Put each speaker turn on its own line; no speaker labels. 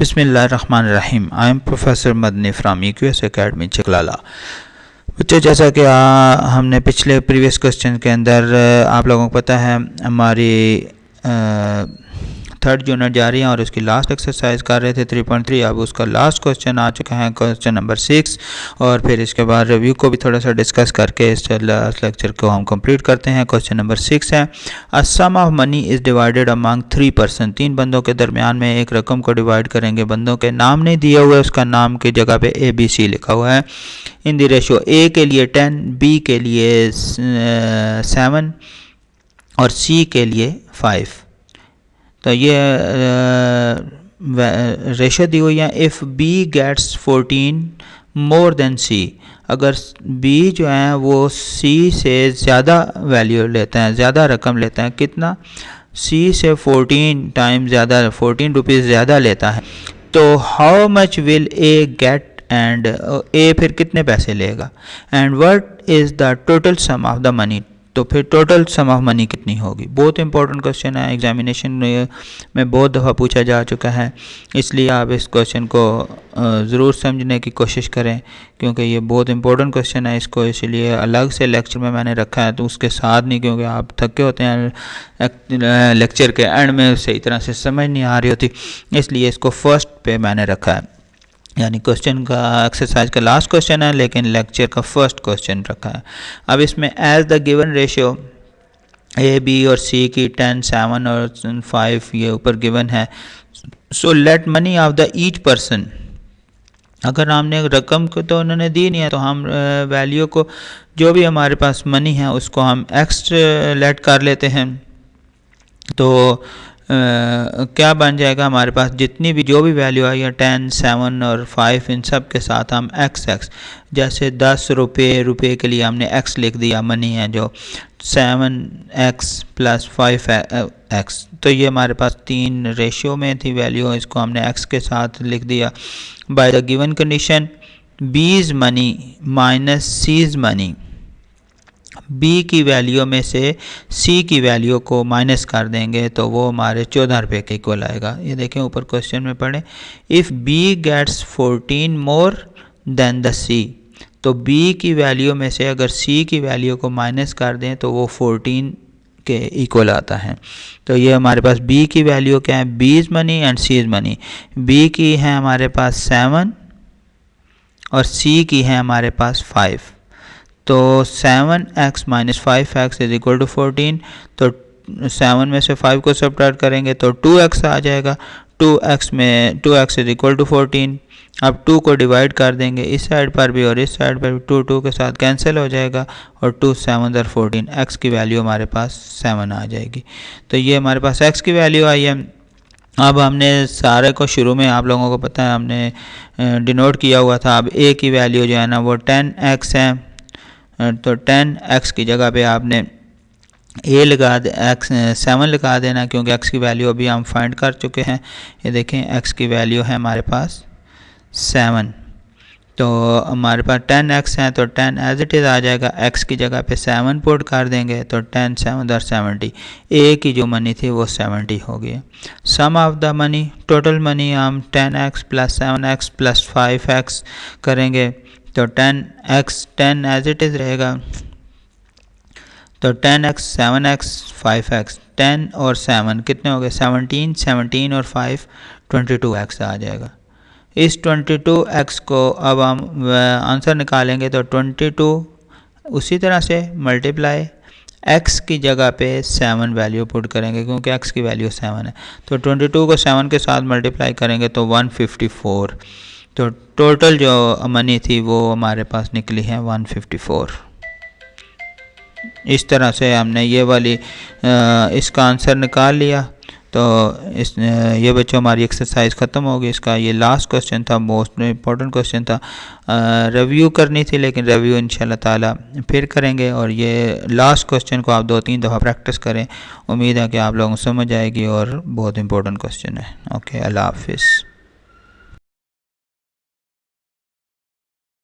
बिस्मिल्लाहिर्रहमानिर्रहीम। I am professor Madani from EQS academy Chaklala. बच्चों, जैसा कि हमने पिछले प्रीवियस क्वेश्चन के अंदर आप लोगों को पता है हमारी थर्ड यूनिट जा रही है और उसकी लास्ट एक्सरसाइज कर रहे थे 3.3। अब उसका लास्ट क्वेश्चन आ चुका है, क्वेश्चन नंबर 6, और फिर इसके बाद रिव्यू को भी थोड़ा सा डिस्कस करके इस लास्ट लेक्चर को हम कंप्लीट करते हैं। क्वेश्चन नंबर 6 है, a sum of money is divided among 3 person. 3 बंदों के दरमियान में एक रकम को डिवाइड करेंगे। बंदों के नाम नहीं दिए हुए, उसका नाम की जगह पे ABC लिखा हुआ है। इन दी रेशियो A के लिए 10, B के लिए 7 और C के लिए 5। तो ये रेशो दी हुई है। If B gets 14 more than C, अगर B जो है वो C से ज़्यादा वैल्यू लेता है, ज़्यादा रकम लेता है, कितना? C से 14 टाइम ज़्यादा, 14 रुपीज़ ज़्यादा लेता है, तो how much will A get, and A फिर कितने पैसे लेगा, and what is the total sum of the money, तो फिर टोटल सम ऑफ मनी कितनी होगी। बहुत इंपॉर्टेंट क्वेश्चन है, एग्जामिनेशन में बहुत दफ़ा पूछा जा चुका है, इसलिए आप इस क्वेश्चन को ज़रूर समझने की कोशिश करें, क्योंकि ये बहुत इंपॉर्टेंट क्वेश्चन है। इसको इसलिए अलग से लेक्चर में मैंने रखा है, तो उसके साथ नहीं, क्योंकि आप थके होते हैं लेक्चर के एंड में सही तरह से समझ नहीं आ रही होती, इसलिए इसको फर्स्ट पे मैंने रखा है। यानी क्वेश्चन का एक्सरसाइज का लास्ट क्वेश्चन है, लेकिन लेक्चर का फर्स्ट क्वेश्चन रखा है। अब इसमें as the given ratio A, B और C की 10, 7 और 5 ये ऊपर गिवन है। So let money of the each person, अगर हमने रकम को तो उन्होंने दी नहीं है, तो हम वैल्यू को, जो भी हमारे पास मनी है उसको हम एक्स लेट कर लेते हैं। तो क्या बन जाएगा हमारे पास, जितनी भी जो भी वैल्यू आई है 10, 7 और 5, इन सब के साथ हम x, जैसे 10 रुपये के लिए हमने x लिख दिया, मनी है जो 7x प्लस 5x, तो ये हमारे पास 3 रेशियो में थी वैल्यू, इसको हमने x के साथ लिख दिया। By the given condition B's money minus C's money, B की वैल्यू में से C की वैल्यू को माइनस कर देंगे तो वो हमारे 14 रुपये के इक्वल आएगा। ये देखें ऊपर क्वेश्चन में पढ़ें, if B gets 14 more than the C, तो B की वैल्यू में से अगर C की वैल्यू को माइनस कर दें तो वो 14 के इक्वल आता है। तो ये हमारे पास B की वैल्यू क्या है, B's money and C's money. B की है हमारे पास 7 और C की है हमारे पास 5। तो 7x minus 5x is equal to 14, तो 7 में से 5 को सब्ट्रैक्ट करेंगे तो 2x आ जाएगा। 2x is equal to 14। अब 2 को डिवाइड कर देंगे इस साइड पर भी और इस साइड पर भी, 2 के साथ कैंसिल हो जाएगा और 2 7 और 14, x की वैल्यू हमारे पास 7 आ जाएगी। तो ये हमारे पास x की वैल्यू आई है। अब हमने सारे को शुरू में आप लोगों को पता है हमने डिनोट किया हुआ था। अब a की वैल्यू जो है ना वो 10x है, तो 10x की जगह पे आपने a लगा दे, x 7 लगा देना, क्योंकि x की वैल्यू अभी हम फाइंड कर चुके हैं। ये देखें x की वैल्यू है हमारे पास 7, तो हमारे पास 10x है, तो 10 एज इट इज़ आ जाएगा। x की जगह पे 7 पुट कर देंगे तो 10 7 और 70, a की जो मनी थी वो 70 हो गई। Sum of the money, total money हम 10x plus 7x plus 5x करेंगे, तो 10x 10 एज इट इज़ रहेगा, तो 10x 7x 5x, 10 और 7 कितने हो गए, 17, 17 और 5 22x आ जाएगा। इस 22x को अब हम आंसर निकालेंगे, तो 22 उसी तरह से मल्टीप्लाई x की जगह पे 7 वैल्यू पुट करेंगे, क्योंकि x की वैल्यू 7 है, तो 22 को 7 के साथ मल्टीप्लाई करेंगे तो 154। तो टोटल जो मनी थी वो हमारे पास निकली है 154। इस तरह से हमने ये वाली इसका आंसर निकाल लिया। तो ये बच्चों हमारी एक्सरसाइज ख़त्म हो गई। इसका ये लास्ट क्वेश्चन था, मोस्ट इम्पॉर्टेंट क्वेश्चन था। रिव्यू करनी थी, लेकिन रिव्यू इंशाल्लाह ताला फिर करेंगे, और ये लास्ट क्वेश्चन को आप 2-3 दफ़ा प्रैक्टिस करें। उम्मीद है कि आप लोगों को समझ आएगी, और बहुत इंपॉर्टेंट क्वेश्चन है। ओके, अल्लाह हाफिज़।